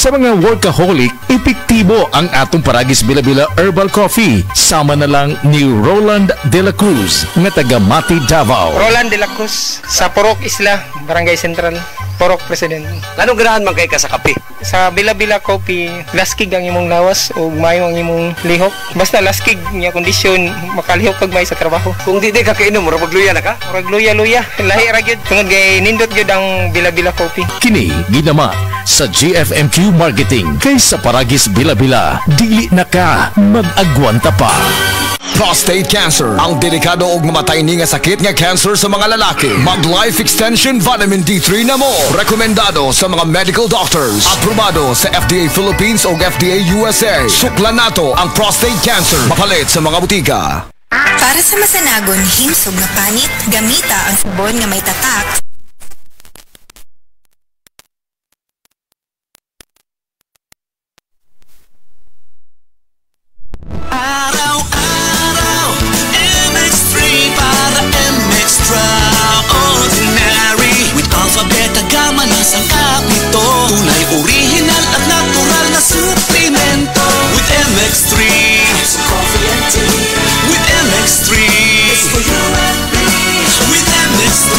Sa mga workaholic, epektibo ang atong Paragis Bila-Bila Herbal Coffee. Sama na lang ni Roland De La Cruz nga taga Mati, Davao. Roland De La Cruz sa Purok Isla, Barangay Central, Purok President. Anong ganahan man kay ka sa kape? Sa Bila-Bila Coffee, laskig ang imong lawas o mayo ang imong lihok. Basta laskig niya kondisyon, makalihok kag may sa trabaho. Kung di ka kainom, mura magluya na ka? Murag luya-luya, lahi ra gyud. Tungod kay nindot gyud ang Bila-Bila Coffee. Kini ginama sa GFMQ Marketing. Kay sa Paragis Bila-Bila, dili na ka mag-agwanta pa. Prostate cancer, ang delikado ug mamatay ni nga sakit nga cancer sa mga lalaki. Mag Life Extension Vitamin D3 na mo. Rekomendado sa mga medical doctors. Aprobado sa FDA Philippines ug FDA USA. Suklan nato ang prostate cancer. Mapalit sa mga butika. Para sa masanagon himsog na panit, gamita ang sabon nga may tatak. Ang kapito, tunay original at natural na suplemento. With MX3, it's coffee and tea. With MX3, it's for you and me. With MX3,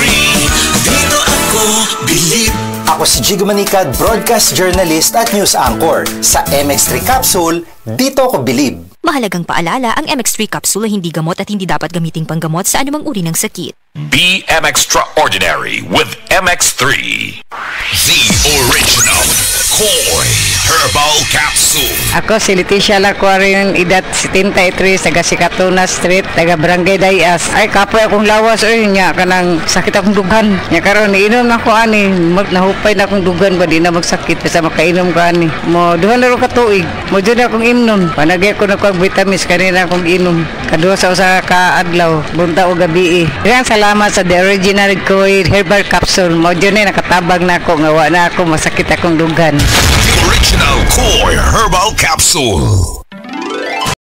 dito ako bilib. Ako si Jigo Manicad, broadcast journalist at news anchor. Sa MX3 Capsule, dito ako bilib. Mahalagang paalala, ang MX3 capsule ay hindi gamot at hindi dapat gamiting panggamot sa anumang uri ng sakit. Be Extraordinary with MX3. The original Koi Herbal Capsule. Ako si Leticia Lacuarin, edad 73, taga Sikatuna Street, taga Barangay Dayas. Ay, kapoy akong lawas, oy, nya, kanang sakit akong dugan. Nya karon iinom na ko ani, nahupay na akong dugan ba, di na magsakit, basta makainom ko ani. Mo, duhan na rin katuig, mo dyan akong imnon. Panagay ko na ko vitamins kanina akong inom. Kaduha sa usa ka adlaw, bunta o gabi. Daghang salamat sa the original Koi Herbal Capsule. Mo dyan nakatabag na ako, nga wa na ako masakit akong dugan. The original Koi Herbal Capsule.